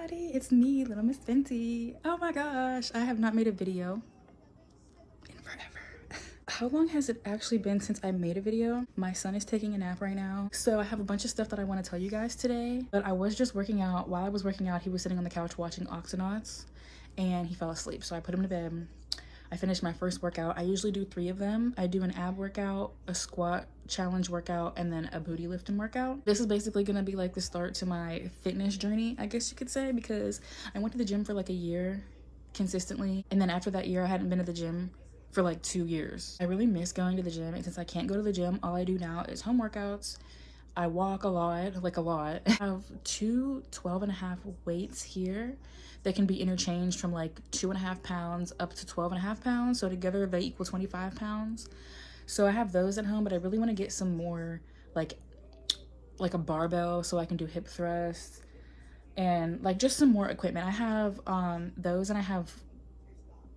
everybody, it's me, Lilmissfenty. Oh my gosh, I have not made a video in forever. How long has it actually been since I made a video? My son is taking a nap right now, so I have a bunch of stuff that I want to tell you guys today. But I was just working out. While I was working out, he was sitting on the couch watching Octonauts and he fell asleep, so I put him to bed. I finished my first workout. I usually do 3 of them. I do an ab workout, a squat challenge workout, and then a booty lifting workout. This is basically gonna be like the start to my fitness journey, I guess you could say, because I went to the gym for like a year consistently, and then after that year I hadn't been to the gym for like 2 years. I really miss going to the gym, and since I can't go to the gym, all I do now is home workouts. I walk a lot, like a lot. I have 2 12.5 weights here that can be interchanged from like 2.5 pounds up to 12.5 pounds. So together they equal 25 pounds. So I have those at home, but I really want to get some more like a barbell so I can do hip thrusts and like just some more equipment. I have those, and I have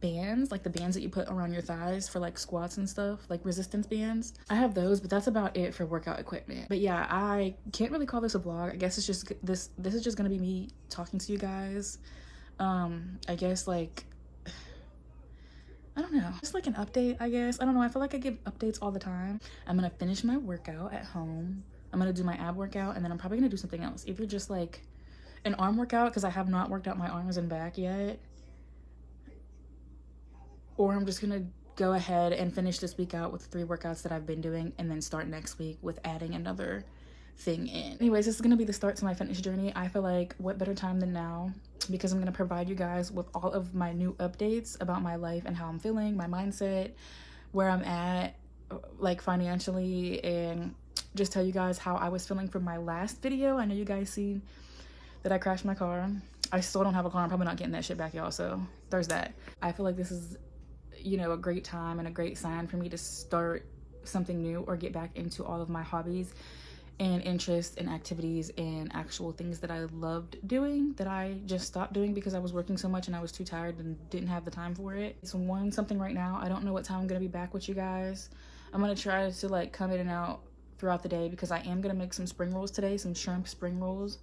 bands, like the bands that you put around your thighs for like squats and stuff, like resistance bands. I have those, but that's about it for workout equipment. But yeah, I can't really call this a vlog. I guess it's just this is just gonna be me talking to you guys. I guess like, I don't know, just like an update, I guess. I don't know, I feel like I give updates all the time. I'm gonna finish my workout at home. I'm gonna do my ab workout, and then I'm probably gonna do something else, either just like an arm workout, because I have not worked out my arms and back yet, or I'm just gonna go ahead and finish this week out with 3 workouts that I've been doing, and then start next week with adding another thing in. Anyways, this is gonna be the start to my fitness journey. I feel like what better time than now, because I'm gonna provide you guys with all of my new updates about my life and how I'm feeling, my mindset, where I'm at like financially, and just tell you guys how I was feeling from my last video. I know you guys seen that I crashed my car. I still don't have a car. I'm probably not getting that shit back, y'all, so there's that. I feel like this is, you know, a great time and a great sign for me to start something new or get back into all of my hobbies and interests and activities and actual things that I loved doing that I just stopped doing because I was working so much and I was too tired and didn't have the time for it. It's something right now. I don't know what time I'm gonna be back with you guys. I'm gonna try to like come in and out throughout the day, because I am gonna make some spring rolls today, some shrimp spring rolls,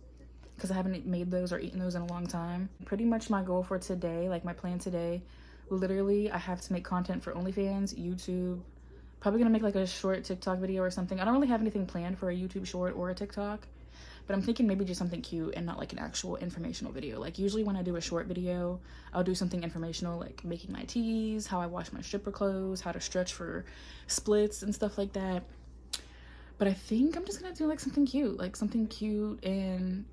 because I haven't made those or eaten those in a long time. Pretty much my goal for today, like my plan today, literally I have to make content for OnlyFans, YouTube, probably gonna make like a short TikTok video or something. I don't really have anything planned for a YouTube short or a TikTok, but I'm thinking maybe just something cute and not like an actual informational video. Like usually when I do a short video, I'll do something informational, like making my teas, how I wash my stripper clothes, how to stretch for splits and stuff like that. But I think I'm just gonna do like something cute and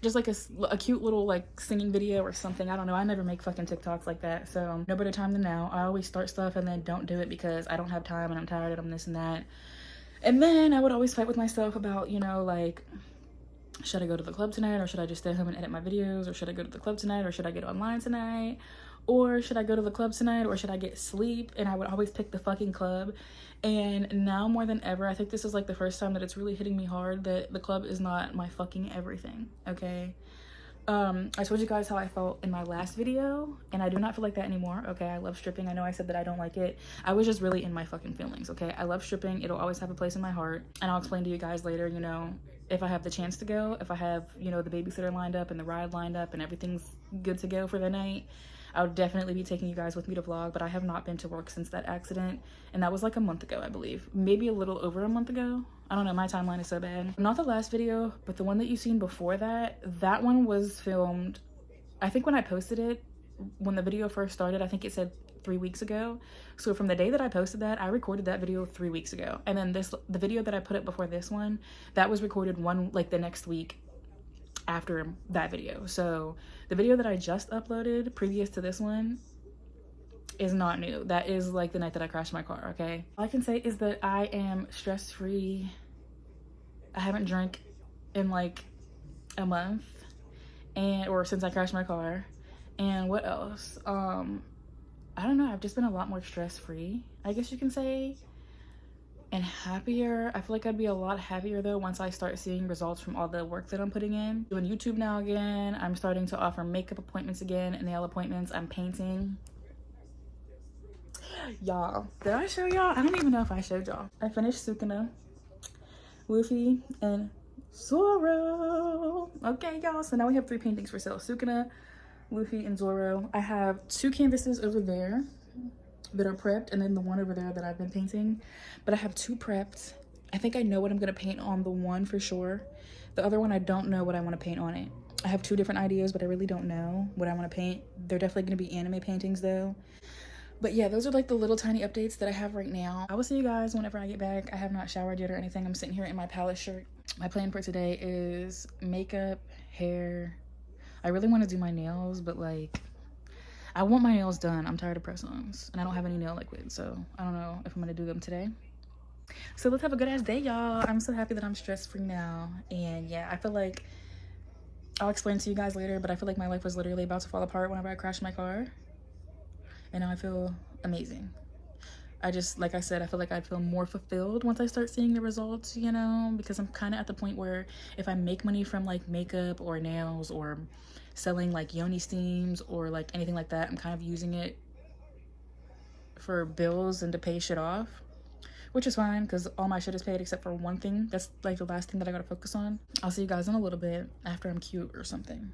just like a cute little like singing video or something. I don't know, I never make fucking TikToks like that, so no better time than now. I always start stuff and then don't do it because I don't have time and I'm tired and I'm this and that, and then I would always fight with myself about, you know, like, should I go to the club tonight, or should I just stay home and edit my videos, or should I go to the club tonight, or should I get online tonight, or should I go to the club tonight, or should I get sleep? And I would always pick the fucking club. And now more than ever, I think this is like the first time that it's really hitting me hard that the club is not my fucking everything, okay? I told you guys how I felt in my last video, and I do not feel like that anymore, okay? I love stripping. I know I said that I don't like it. I was just really in my fucking feelings, okay? I love stripping. It'll always have a place in my heart, and I'll explain to you guys later, you know, if I have the chance to go, if I have, you know, the babysitter lined up and the ride lined up and everything's good to go for the night, I'll definitely be taking you guys with me to vlog. But I have not been to work since that accident, and that was like a month ago, I believe. Maybe a little over a month ago. I don't know, my timeline is so bad. Not the last video, but the one that you've seen before that, that one was filmed, I think when I posted it, when the video first started, I think it said 3 weeks ago. So from the day that I posted that, I recorded that video 3 weeks ago. And then the video that I put up before this one, that was recorded the next week after that video. So the video that I just uploaded previous to this one is not new. That is like the night that I crashed my car, okay? All I can say is that I am stress-free. I haven't drank in like a month, or since I crashed my car. And what else? I don't know, I've just been a lot more stress-free, I guess you can say, and happier. I feel like I'd be a lot happier though once I start seeing results from all the work that I'm putting in. Doing YouTube now again. I'm starting to offer makeup appointments again and nail appointments. I'm painting. Y'all, did I show y'all? I don't even know if I showed y'all. I finished Sukuna, Luffy, and Zoro. Okay, y'all, so now we have 3 paintings for sale: Sukuna, Luffy, and Zoro. I have 2 canvases over there that are prepped, and then the one over there that I've been painting, but I have 2 prepped. I think I know what I'm gonna paint on the one for sure. The other one, I don't know what I want to paint on it. I have 2 different ideas, but I really don't know what I want to paint. They're definitely gonna be anime paintings though. But yeah, those are like the little tiny updates that I have right now. I will see you guys whenever I get back. I have not showered yet or anything. I'm sitting here in my palace shirt. My plan for today is makeup, hair. I really want to do my nails, but like, I want my nails done. I'm tired of press-ons, and I don't have any nail liquid, so I don't know if I'm gonna do them today. So let's have a good ass day, y'all. I'm so happy that I'm stress-free now. And yeah, I feel like, I'll explain to you guys later, but I feel like my life was literally about to fall apart whenever I crashed my car. And now I feel amazing. I just, like I said, I feel like I'd feel more fulfilled once I start seeing the results, you know, because I'm kind of at the point where if I make money from like makeup or nails or selling like Yoni steams or like anything like that, I'm kind of using it for bills and to pay shit off, which is fine because all my shit is paid except for one thing. That's like the last thing that I gotta focus on. I'll see you guys in a little bit after I'm cute or something.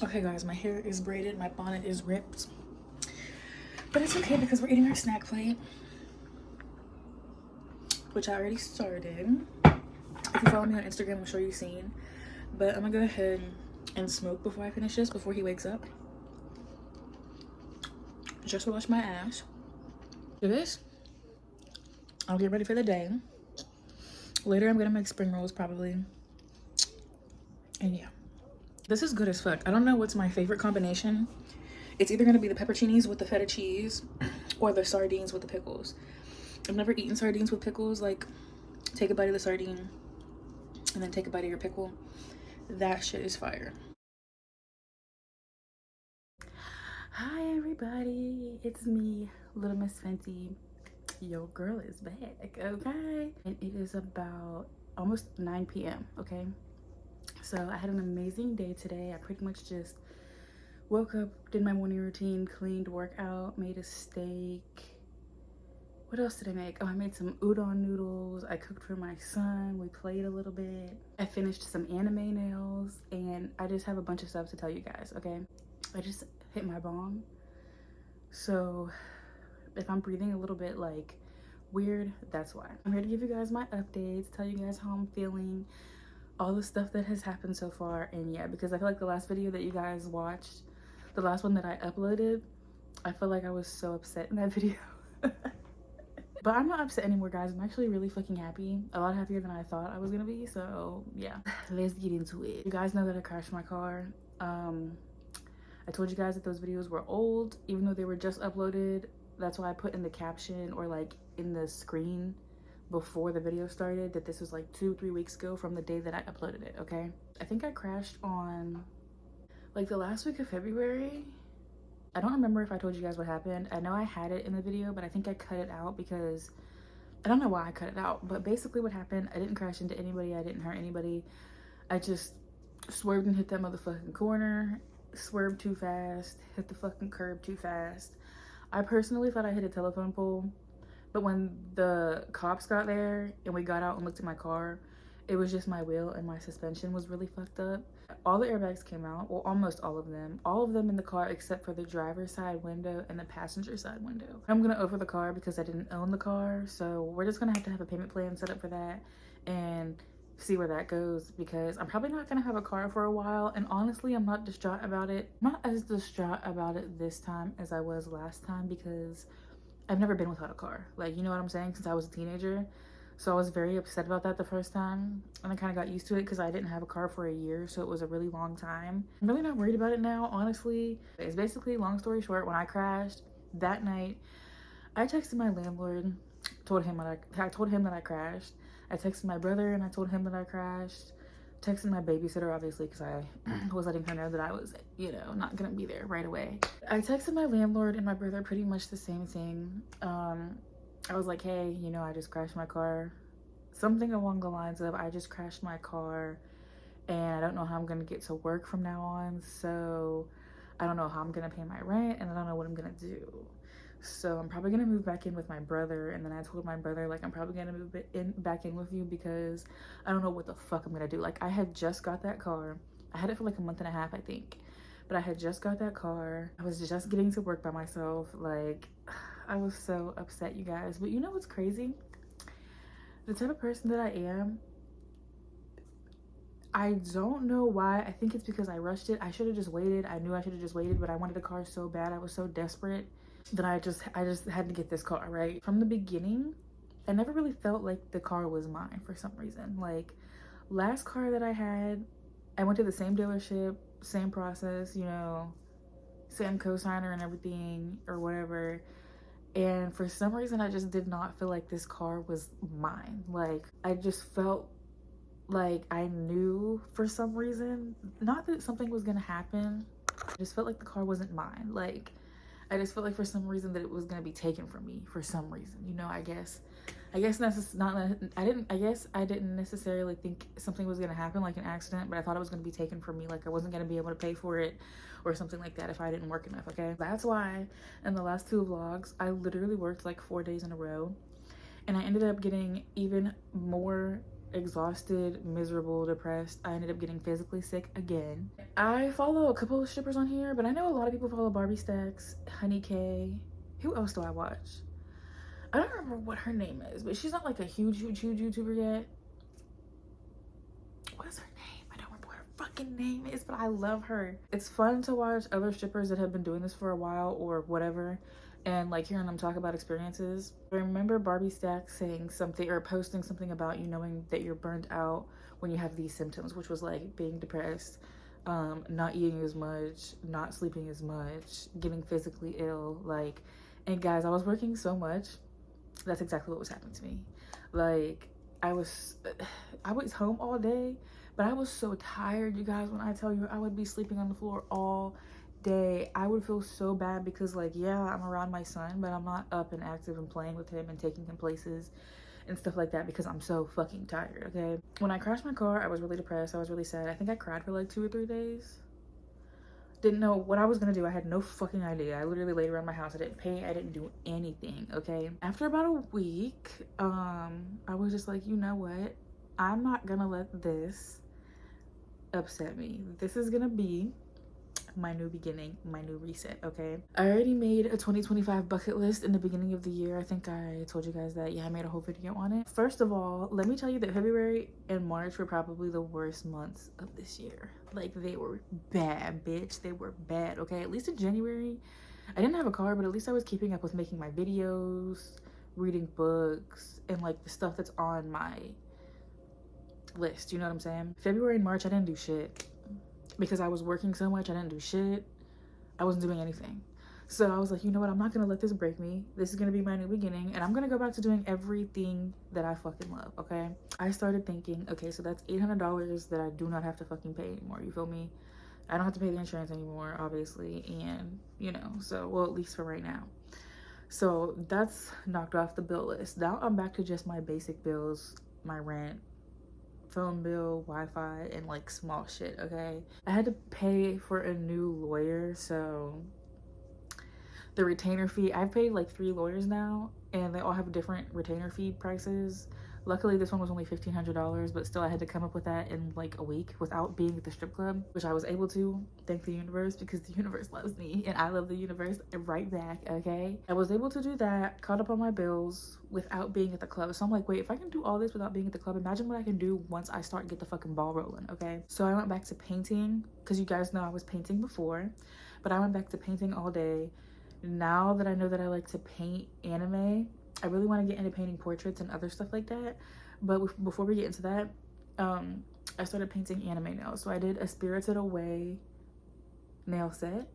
Okay guys, my hair is braided, my bonnet is ripped, but it's okay because we're eating our snack plate, which I already started. If you follow me on Instagram, I'm sure you've seen. But I'm gonna go ahead and smoke before I finish this, before he wakes up. Just wash my ass. Do this. I'll get ready for the day. Later, I'm gonna make spring rolls probably. And yeah. This is good as fuck. I don't know what's my favorite combination. It's either gonna be the pepperoncinis with the feta cheese or the sardines with the pickles. I've never eaten sardines with pickles. Like, take a bite of the sardine and then take a bite of your pickle. That shit is fire. Hi everybody, it's me, Lilmissfenty. Your girl is back, okay? And it is about almost 9 p.m, okay? So I had an amazing day today. I pretty much just woke up, did my morning routine, cleaned, workout, made a steak. What else did I make? Oh, I made some udon noodles. I cooked for my son. We played a little bit. I finished some anime nails, and I just have a bunch of stuff to tell you guys, okay? I just hit my bong. So if I'm breathing a little bit like weird, that's why. I'm here to give you guys my updates, tell you guys how I'm feeling, all the stuff that has happened so far. And yeah, because I feel like the last video that you guys watched, the last one that I uploaded, I feel like I was so upset in that video. But I'm not upset anymore, guys. I'm actually really fucking happy. A lot happier than I thought I was gonna be. So yeah, let's get into it. You guys know that I crashed my car. I told you guys that those videos were old, even though they were just uploaded. That's why I put in the caption or like in the screen before the video started that this was like 2-3 weeks ago from the day that I uploaded it, okay? I think I crashed on like the last week of February. I don't remember if I told you guys what happened. I know I had it in the video, but I think I cut it out because I don't know why I cut it out. But basically what happened, I didn't crash into anybody. I didn't hurt anybody. I just swerved and hit that motherfucking corner, swerved too fast, hit the fucking curb too fast. I personally thought I hit a telephone pole, but when the cops got there and we got out and looked at my car, it was just my wheel and my suspension was really fucked up. All the airbags came out, well, almost all of them in the car except for the driver's side window and the passenger side window. I'm gonna over the car because I didn't own the car, so we're just gonna have a payment plan set up for that and see where that goes, because I'm probably not gonna have a car for a while. And honestly, I'm not distraught about it. I'm not as distraught about it this time as I was last time because I've never been without a car, like, you know what I'm saying, since I was a teenager. So I was very upset about that the first time, and I kind of got used to it because I didn't have a car for a year, so it was a really long time. I'm really not worried about it now, honestly. It's basically, long story short, when I crashed that night, I texted my landlord, told him that I crashed. I texted my brother and I told him that I crashed. Texted my babysitter, obviously, because I was letting her know that I was, you know, not gonna be there right away. I texted my landlord and my brother pretty much the same thing. I was like, hey, you know, I just crashed my car. Something along the lines of, I just crashed my car and I don't know how I'm gonna get to work from now on. So I don't know how I'm gonna pay my rent, and I don't know what I'm gonna do. So I'm probably gonna move back in with my brother, and then I told my brother, like, I'm probably gonna move back in with you because I don't know what the fuck I'm gonna do. Like, I had just got that car. I had it for like a month and a half, I think. But I had just got that car. I was just getting to work by myself. Like, I was so upset, you guys. But you know what's crazy? The type of person that I am, I don't know why. I think it's because I rushed it. I should have just waited. I knew I should have just waited, but I wanted a car so bad. I was so desperate that I just had to get this car, right? From the beginning, I never really felt like the car was mine for some reason. Like, last car that I had, I went to the same dealership, same process, you know, same co-signer and everything or whatever. And for some reason, I just did not feel like this car was mine. Like, I just felt like I knew for some reason, not that something was gonna happen, I just felt like the car wasn't mine. Like, I just felt like for some reason that it was gonna be taken from me for some reason, you know. I guess that's not, I guess I didn't necessarily think something was gonna happen, like an accident, but I thought it was gonna be taken from me. Like, I wasn't gonna be able to pay for it or something like that if I didn't work enough, okay? That's why in the last 2 vlogs, I literally worked like 4 days in a row, and I ended up getting even more exhausted, miserable, depressed. I ended up getting physically sick again. I follow a couple of strippers on here, but I know a lot of people follow Barbie Stacks, Honey K. Who else do I watch? I don't remember what her name is, but she's not like a huge YouTuber yet. What is her name? I don't remember what her fucking name is, but I love her. It's fun to watch other strippers that have been doing this for a while or whatever, and like hearing them talk about experiences. I remember Barbie Stack saying something or posting something about you knowing that you're burnt out when you have these symptoms, which was like being depressed, not eating as much, not sleeping as much, getting physically ill. Like, and guys, I was working so much. That's exactly what was happening to me. Like, I was home all day, but I was so tired, you guys. When I tell you, I would be sleeping on the floor all day. I would feel so bad because, like, yeah, I'm around my son, but I'm not up and active and playing with him and taking him places and stuff like that because I'm so fucking tired, okay? When I crashed my car, I was really depressed. I was really sad. I think I cried for like 2 or 3 days. Didn't know what I was gonna do. I had no fucking idea. I literally laid around my house. I didn't pay. I didn't do anything, okay? After about a week, I was just like, you know what? I'm not gonna let this upset me. This is gonna be my new beginning, my new reset, okay? I already made a 2025 bucket list in the beginning of the year. I think I told you guys that. Yeah, I made a whole video on it. First of all, let me tell you that February and March were probably the worst months of this year. Like, they were bad, bitch. They were bad, okay? At least in January, I didn't have a car, but at least I was keeping up with making my videos, reading books, and like the stuff that's on my list, you know what I'm saying? February and March, I didn't do shit. Because I was working so much, I didn't do shit. I wasn't doing anything. So I was like, you know what? I'm not gonna let this break me. This is gonna be my new beginning, and I'm gonna go back to doing everything that I fucking love, okay? I started thinking, okay, so that's $800 that I do not have to fucking pay anymore, you feel me? I don't have to pay the insurance anymore, obviously, and, you know, so, well, at least for right now. So that's knocked off the bill list. Now I'm back to just my basic bills, my rent, phone bill, Wi-Fi, and like small shit, okay? I had to pay for a new lawyer, so the retainer fee, I've paid like 3 lawyers now, and they all have different retainer fee prices. Luckily, this one was only $1,500, but still I had to come up with that in like a week without being at the strip club, which I was able to, thank the universe, because the universe loves me and I love the universe right back, okay? I was able to do that, caught up on my bills without being at the club. So I'm like, wait, if I can do all this without being at the club, imagine what I can do once I start get the fucking ball rolling, okay? So I went back to painting, because you guys know I was painting before, but I went back to painting all day. Now that I know that I like to paint anime, I really want to get into painting portraits and other stuff like that. But before we get into that, I started painting anime nails. So I did a Spirited Away nail set.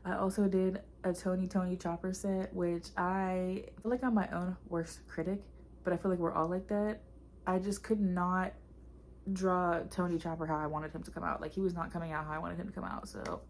I also did a Tony Chopper set, which I feel like I'm my own worst critic, but I feel like we're all like that. I just could not draw Tony Chopper how I wanted him to come out. Like, he was not coming out how I wanted him to come out. So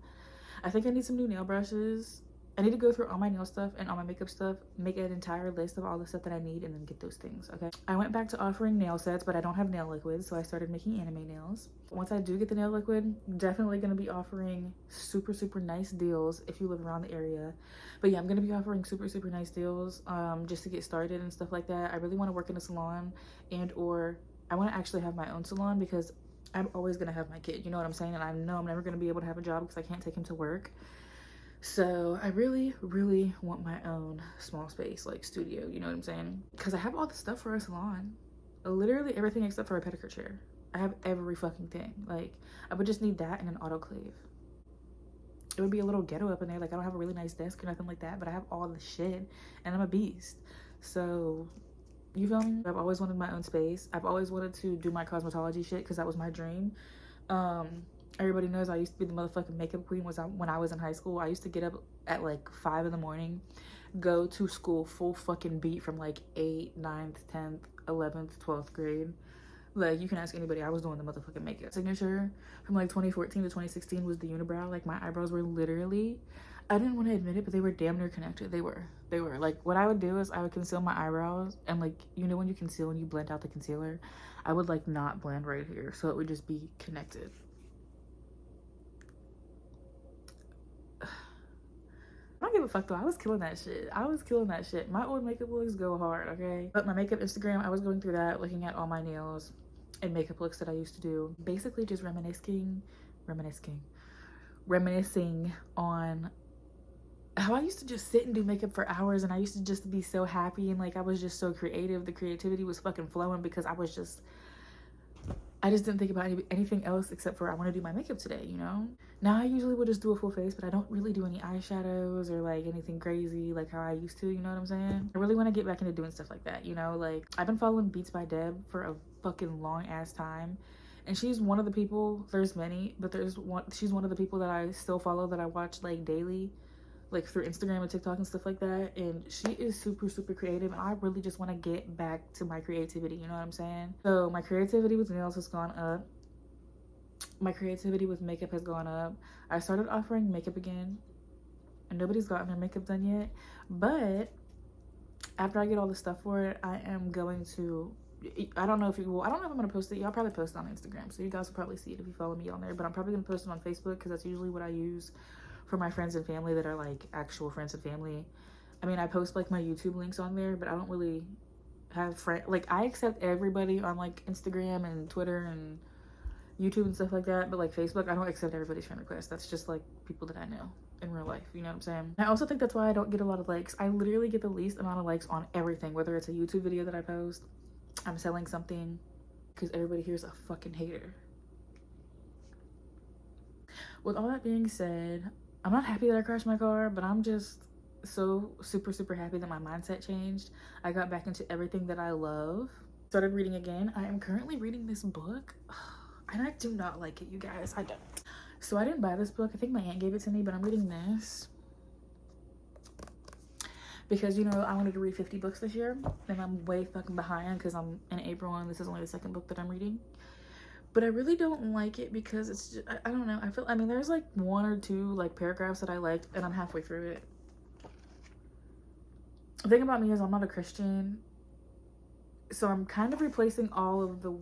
I think I need some new nail brushes. I need to go through all my nail stuff and all my makeup stuff, make an entire list of all the stuff that I need, and then get those things, okay? I went back to offering nail sets, but I don't have nail liquid, so I started making anime nails. Once I do get the nail liquid, definitely gonna be offering super, super nice deals if you live around the area. But yeah, I'm gonna be offering super, super nice deals just to get started and stuff like that. I really wanna work in a salon or I wanna actually have my own salon because I'm always gonna have my kid, you know what I'm saying? And I know I'm never gonna be able to have a job because I can't take him to work. So I really, really want my own small space, like studio, you know what I'm saying? Because I have all the stuff for a salon. Literally everything except for a pedicure chair. I have every fucking thing. Like, I would just need that and an autoclave. It would be a little ghetto up in there. Like, I don't have a really nice desk or nothing like that, but I have all the shit and I'm a beast. So, you feel me? I've always wanted my own space. I've always wanted to do my cosmetology shit because that was my dream. Everybody knows I used to be the motherfucking makeup queen when I was in high school. I used to get up at like 5 in the morning, go to school full fucking beat from like 8th, 9th, 10th, 11th, 12th grade. Like, you can ask anybody, I was doing the motherfucking makeup. Signature from like 2014 to 2016 was the unibrow. Like, my eyebrows were literally, I didn't want to admit it, but they were damn near connected. They were. Like, what I would do is I would conceal my eyebrows, and like, you know when you conceal and you blend out the concealer? I would like not blend right here, so it would just be connected. I don't give a fuck though. I was killing that shit. My old makeup looks go hard, okay? But my makeup Instagram, I was going through that, looking at all my nails and makeup looks that I used to do. Basically just reminiscing on how I used to just sit and do makeup for hours, and I used to just be so happy, and like I was just so creative. The creativity was fucking flowing because I just didn't think about anything else except for I want to do my makeup today, you know? Now I usually would just do a full face, but I don't really do any eyeshadows or like anything crazy like how I used to, you know what I'm saying? I really want to get back into doing stuff like that, you know? Like, I've been following Beats by Deb for a fucking long ass time, and she's one of the people, there's many, but she's one of the people that I still follow, that I watch like daily, like through Instagram and TikTok and stuff like that. And she is super, super creative, and I really just want to get back to my creativity, you know what I'm saying? So my creativity with nails has gone up. My creativity with makeup has gone up. I started offering makeup again, and nobody's gotten their makeup done yet. But after I get all the stuff for it, I am going to, I don't know if I'm gonna post it. Y'all probably post it on Instagram, so you guys will probably see it if you follow me on there. But I'm probably gonna post it on Facebook because that's usually what I use for my friends and family that are like actual friends and family. I mean, I post like my YouTube links on there, but I don't really have friends. Like, I accept everybody on like Instagram and Twitter and YouTube and stuff like that, but like Facebook, I don't accept everybody's friend requests. That's just like people that I know in real life, you know what I'm saying? I also think that's why I don't get a lot of likes. I literally get the least amount of likes on everything, whether it's a YouTube video that I post, I'm selling something, because everybody here's a fucking hater. With all that being said, I'm not happy that I crashed my car, but I'm just so super, super happy that my mindset changed. I got back into everything that I love. Started reading again. I am currently reading this book, and I do not like it, you guys. I don't. So I didn't buy this book. I think my aunt gave it to me, but I'm reading this because, you know, I wanted to read 50 books this year, and I'm way fucking behind because I'm in April, and this is only the second book that I'm reading. But I really don't like it because it's just, I don't know. I mean, there's like 1 or 2 like paragraphs that I liked, and I'm halfway through it. The thing about me is I'm not a Christian, so I'm kind of replacing all of the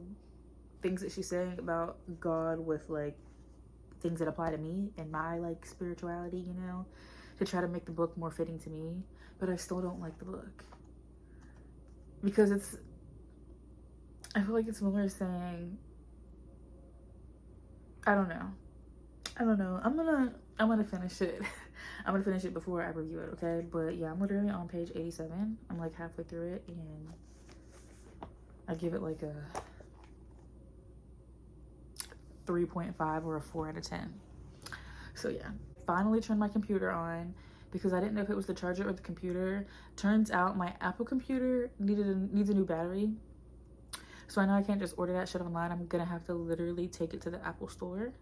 things that she's saying about God with like things that apply to me and my like spirituality, you know, to try to make the book more fitting to me. But I still don't like the book because I feel like it's more saying, I don't know. I'm gonna finish it. I'm gonna finish it before I review it, okay? But yeah, I'm literally on page 87. I'm like halfway through it, and I give it like a 3.5 or a 4 out of 10. So yeah, finally turned my computer on because I didn't know if it was the charger or the computer. Turns out my Apple computer needs a new battery. So I know I can't just order that shit online. I'm gonna have to literally take it to the Apple store.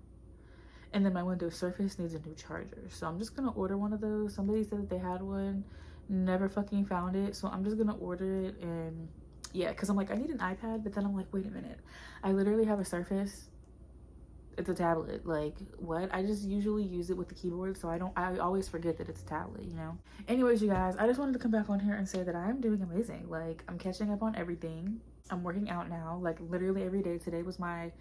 And then my Windows Surface needs a new charger. So I'm just gonna order one of those. Somebody said that they had one, never fucking found it. So I'm just gonna order it. And yeah, because I'm like, I need an iPad, but then I'm like, wait a minute. I literally have a Surface It's a tablet. Like, what? I just usually use it with the keyboard, so I always forget that it's a tablet, you know? Anyways, you guys, I just wanted to come back on here and say that I am doing amazing. Like, I'm catching up on everything. I'm working out now, like, literally every day. Today was my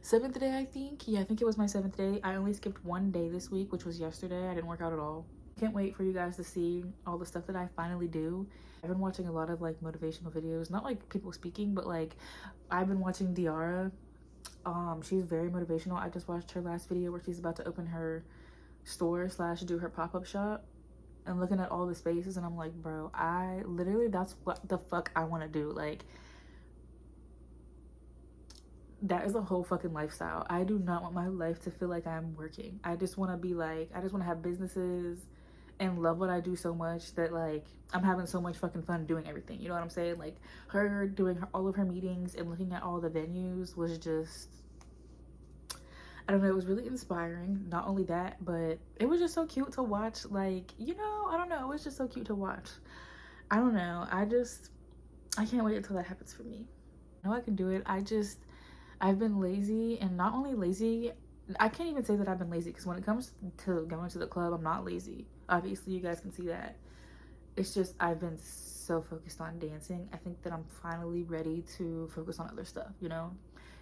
7th day, I think. Yeah, I think it was my 7th day. I only skipped one day this week, which was yesterday. I didn't work out at all. Can't wait for you guys to see all the stuff that I finally do. I've been watching a lot of, like, motivational videos. Not, like, people speaking, but, like, I've been watching Diara. She's very motivational. I just watched her last video where she's about to open her store / do her pop-up shop, and looking at all the spaces, and I'm like, bro, I literally, that's what the fuck I want to do. Like, that is a whole fucking lifestyle. I do not want my life to feel like I'm working. I just want to be like, I just want to have businesses and love what I do so much that, like, I'm having so much fucking fun doing everything. You know what I'm saying? Like, her doing all of her meetings and looking at all the venues was just, I don't know, it was really inspiring. Not only that, but it was just so cute to watch. Like, you know, I don't know, it was just so cute to watch. I don't know, I can't wait until that happens for me. I know I can do it. I've been lazy, and not only lazy, I can't even say that I've been lazy, because when it comes to going to the club, I'm not lazy. Obviously, you guys can see that. It's just, I've been so focused on dancing. I think that I'm finally ready to focus on other stuff, you know?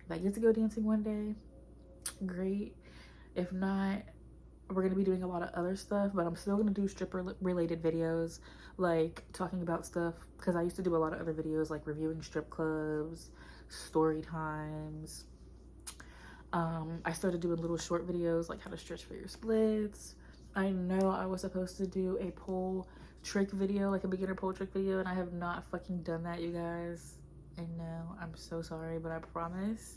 If I get to go dancing one day, great. If not, we're gonna be doing a lot of other stuff, but I'm still gonna do stripper related videos, like talking about stuff, because I used to do a lot of other videos, like reviewing strip clubs, story times. I started doing little short videos like how to stretch for your splits. I know I was supposed to do a pole trick video, like a beginner pole trick video, and I have not fucking done that, you guys. I know, I'm so sorry, but I promise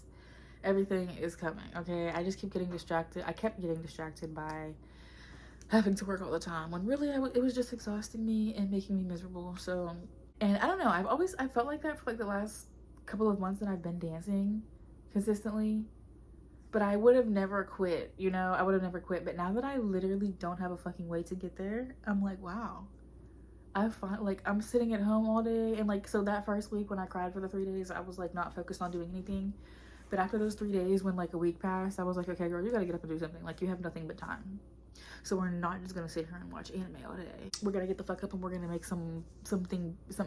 everything is coming, okay? I just keep getting distracted. I kept getting distracted by having to work all the time, when really it was just exhausting me and making me miserable. So, and I don't know, I felt like that for like the last couple of months that I've been dancing consistently, but I would have never quit, you know? I would have never quit. But now that I literally don't have a fucking way to get there, I'm like, wow, like, I'm sitting at home all day. And like, so that first week when I cried for the 3 days, I was like not focused on doing anything. But after those 3 days, when like a week passed, I was like, okay, girl, you gotta get up and do something. Like, you have nothing but time. So we're not just gonna sit here and watch anime all day. We're gonna get the fuck up and we're gonna make something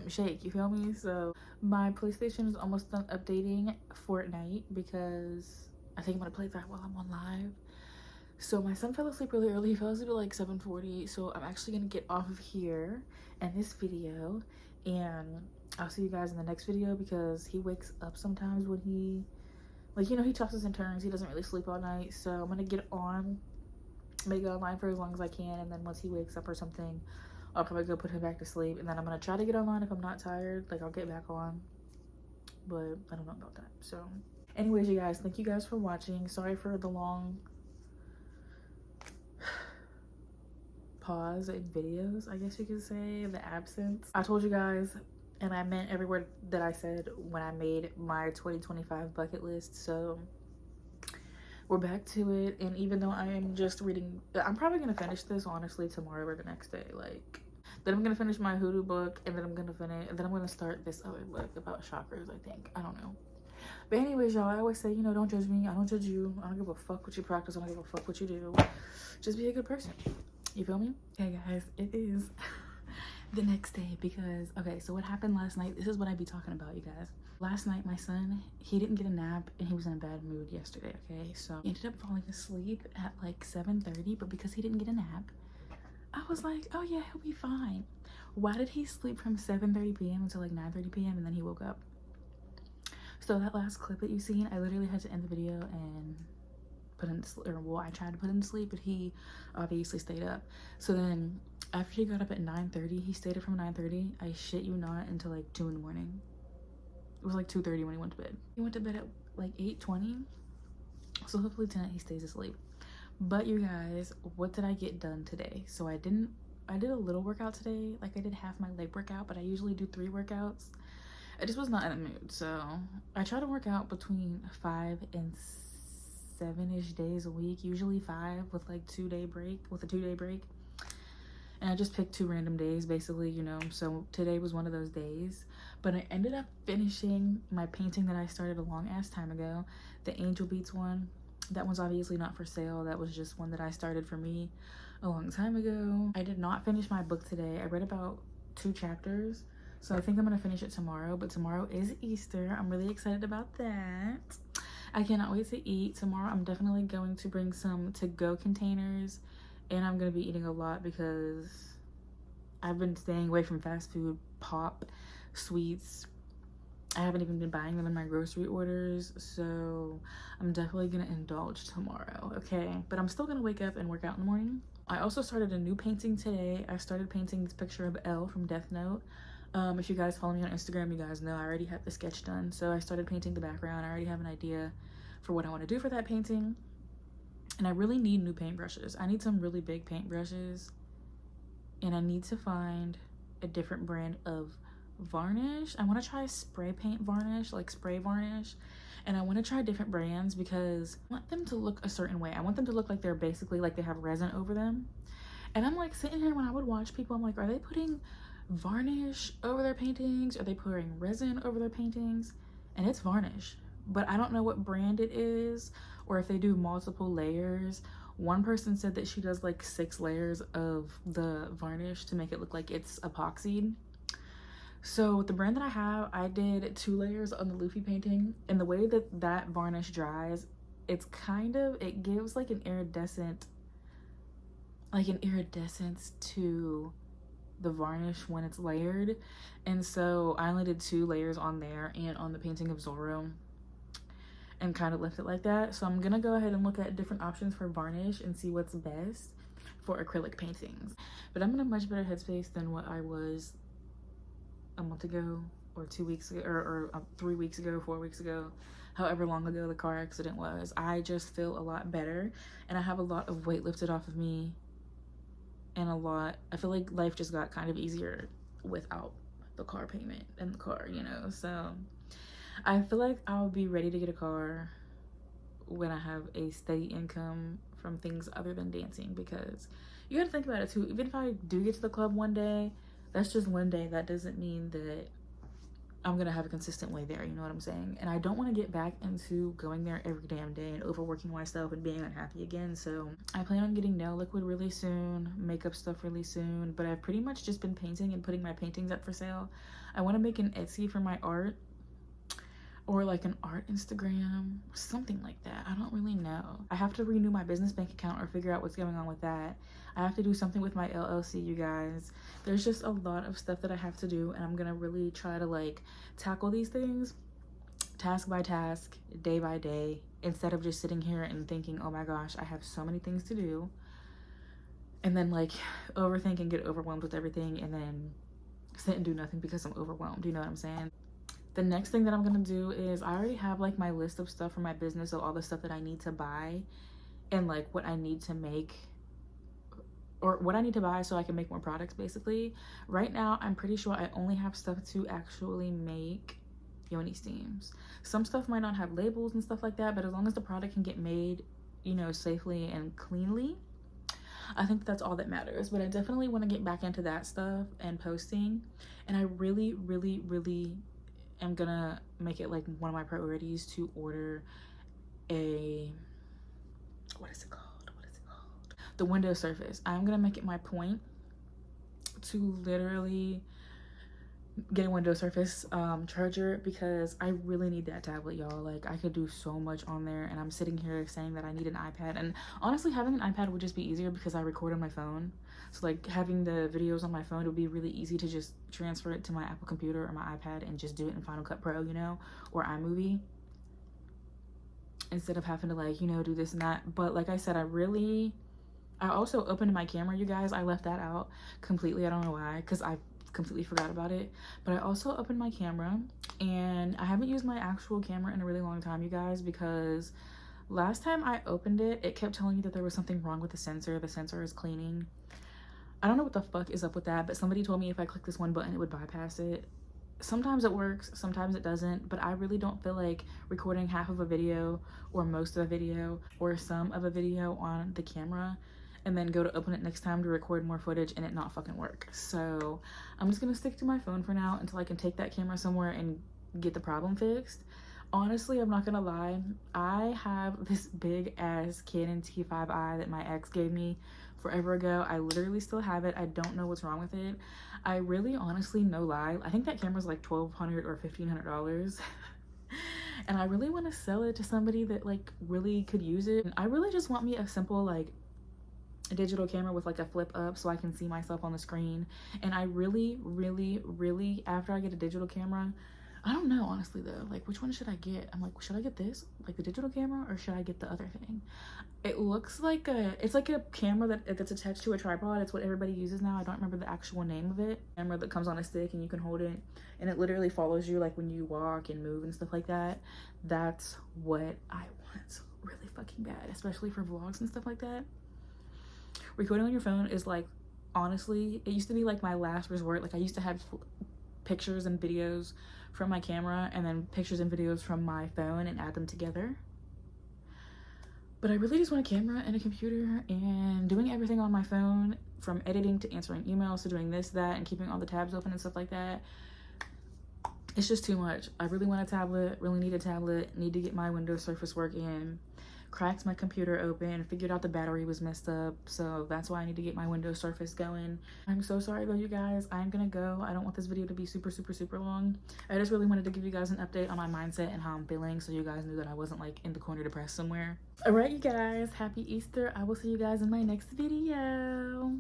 shake, you feel me? So my PlayStation is almost done updating Fortnite, because I think I'm gonna play that while I'm on live. So my son fell asleep really early. He fell asleep at like 7:40. So I'm actually gonna get off of here and this video, and I'll see you guys in the next video, because he wakes up sometimes when he, like, you know, he tosses and turns. He doesn't really sleep all night. So I'm gonna get on, make it online for as long as I can, and then once he wakes up or something, I'll probably go put him back to sleep, and then I'm gonna try to get online. If I'm not tired, like, I'll get back on, but I don't know about that. So anyways, you guys, thank you guys for watching. Sorry for the long pause in videos, I guess you could say, the absence. I told you guys, and I meant every word that I said when I made my 2025 bucket list. So we're back to it. And even though I am just reading, I'm probably gonna finish this honestly tomorrow or the next day. Like, then I'm gonna finish my hoodoo book, and then I'm gonna start this other book about chakras, I think. I don't know. But anyways, y'all, I always say, you know, don't judge me. I don't judge you. I don't give a fuck what you practice. I don't give a fuck what you do. Just be a good person. You feel me? Hey guys, it is the next day, because, okay, so what happened last night, this is what I be talking about, you guys. Last night, my son, he didn't get a nap, and he was in a bad mood yesterday, okay? So he ended up falling asleep at like 7:30, but because he didn't get a nap, I was like, oh yeah, he'll be fine. Why did he sleep from 7:30 p.m. until like 9:30 p.m. and then he woke up? So that last clip that you've seen, I literally had to end the video and put him to sleep, or well, I tried to put him to sleep, but he obviously stayed up. So then after he got up at 9:30, he stayed up from 9:30, I shit you not, until like 2 in the morning. It was like 2:30 when he went to bed. He went to bed at like 8:20. So hopefully tonight he stays asleep. But you guys, what did I get done today? So I did a little workout today. Like, I did half my leg workout, but I usually do 3 workouts. I just was not in the mood. So I try to work out between 5 and 7-ish days a week, usually 5 with like 2-day break, with a 2-day break. And I just picked 2 random days, basically, you know. So today was one of those days. But I ended up finishing my painting that I started a long ass time ago, the Angel Beats one. That one's obviously not for sale. That was just one that I started for me a long time ago. I did not finish my book today. I read about 2 chapters, so I think I'm gonna finish it tomorrow, but tomorrow is Easter. I'm really excited about that. I cannot wait to eat. Tomorrow I'm definitely going to bring some to-go containers, and I'm gonna be eating a lot because I've been staying away from fast food, pop, sweets. I haven't even been buying them in my grocery orders, so I'm definitely gonna indulge tomorrow, okay? But I'm still gonna wake up and work out in the morning. I also started a new painting today. I started painting this picture of Elle from Death Note. If you guys follow me on Instagram, you guys know I already have the sketch done. So I started painting the background. I already have an idea for what I want to do for that painting. And I really need new paintbrushes. I need some really big paintbrushes. And I need to find a different brand of varnish. I want to try spray paint varnish, like spray varnish. And I want to try different brands because I want them to look a certain way. I want them to look like they're basically like they have resin over them. And I'm like sitting here when I would watch people, I'm like, are they putting varnish over their paintings? Are they putting resin over their paintings? And it's varnish, but I don't know what brand it is or if they do multiple layers. One person said that she does like 6 layers of the varnish to make it look like it's epoxied. So with the brand that I have, I did 2 layers on the Luffy painting, and the way that that varnish dries, it's kind of, it gives like an iridescence to the varnish when it's layered. And so I only did 2 layers on there and on the painting of Zoro and kind of left it like that. So I'm gonna go ahead and look at different options for varnish and see what's best for acrylic paintings. But I'm in a much better headspace than what I was a month ago or 2 weeks ago or 3 weeks ago, 4 weeks ago, however long ago the car accident was. I just feel a lot better, and I have a lot of weight lifted off of me, and I feel like life just got kind of easier without the car payment and the car, you know. So I feel like I'll be ready to get a car when I have a steady income from things other than dancing, because you gotta think about it too. Even if I do get to the club one day, that's just one day. That doesn't mean that I'm gonna have a consistent way there, you know what I'm saying? And I don't want to get back into going there every damn day and overworking myself and being unhappy again. So I plan on getting nail liquid really soon, makeup stuff really soon, but I've pretty much just been painting and putting my paintings up for sale. I want to make an Etsy for my art, or like an art Instagram, something like that. I don't really know. I have to renew my business bank account or figure out what's going on with that. I have to do something with my LLC, you guys. There's just a lot of stuff that I have to do, and I'm gonna really try to like tackle these things task by task, day by day, instead of just sitting here and thinking, oh my gosh, I have so many things to do, and then like overthink and get overwhelmed with everything and then sit and do nothing because I'm overwhelmed, you know what I'm saying? The next thing that I'm gonna do is, I already have like my list of stuff for my business, so all the stuff that I need to buy and like what I need to make, or what I need to buy so I can make more products basically. Right now, I'm pretty sure I only have stuff to actually make Yoni steams. Some stuff might not have labels and stuff like that, but as long as the product can get made, you know, safely and cleanly, I think that's all that matters. But I definitely want to get back into that stuff and posting, and I really, really, really am gonna make it like one of my priorities to order a, what is it called? The window surface. I'm gonna make it my point to literally get a window surface charger, because I really need that tablet, y'all. Like, I could do so much on there, and I'm sitting here saying that I need an iPad, and honestly having an iPad would just be easier because I record on my phone. So like having the videos on my phone would be really easy to just transfer it to my Apple computer or my iPad and just do it in Final Cut Pro, you know, or iMovie, instead of having to like, you know, do this and that. But like I said, I also opened my camera, you guys. I left that out completely. I don't know why, because I completely forgot about it. But I also opened my camera, and I haven't used my actual camera in a really long time, you guys, because last time I opened it, it kept telling me that there was something wrong with the sensor. The sensor is cleaning. I don't know what the fuck is up with that, but somebody told me if I click this one button, it would bypass it. Sometimes it works, sometimes it doesn't, but I really don't feel like recording half of a video or most of a video or some of a video on the camera and then go to open it next time to record more footage and it not fucking work. So I'm just gonna stick to my phone for now until I can take that camera somewhere and get the problem fixed. Honestly, I'm not gonna lie, I have this big ass Canon T5i that my ex gave me forever ago. I literally still have it. I don't know what's wrong with it. I really, honestly, no lie, I think that camera's like $1,200 or $1,500. And I really want to sell it to somebody that like really could use it. And I really just want me a simple like a digital camera with like a flip up so I can see myself on the screen. And I really, after I get a digital camera, I don't know, honestly though, like which one should I get? I'm like, should I get this, like the digital camera, or should I get the other thing? It looks like it's like a camera that's attached to a tripod. It's what everybody uses now. I don't remember the actual name of it. Camera that comes on a stick and you can hold it and it literally follows you like when you walk and move and stuff like that. That's what I want really fucking bad, especially for vlogs and stuff like that. Recording on your phone is like, honestly, it used to be like my last resort. Like I used to have pictures and videos from my camera and then pictures and videos from my phone and add them together. But I really just want a camera and a computer, and doing everything on my phone, from editing to answering emails to doing this, that, and keeping all the tabs open and stuff like that. It's just too much. I really want a tablet, really need a tablet, need to get my Windows Surface working. Cracked my computer open, figured out the battery was messed up, so that's why I need to get my Windows Surface going. I'm so sorry though, you guys. I'm gonna go. I don't want this video to be super long. I just really wanted to give you guys an update on my mindset and how I'm feeling, so you guys knew that I wasn't like in the corner depressed somewhere. All right, you guys, happy Easter. I will see you guys in my next video.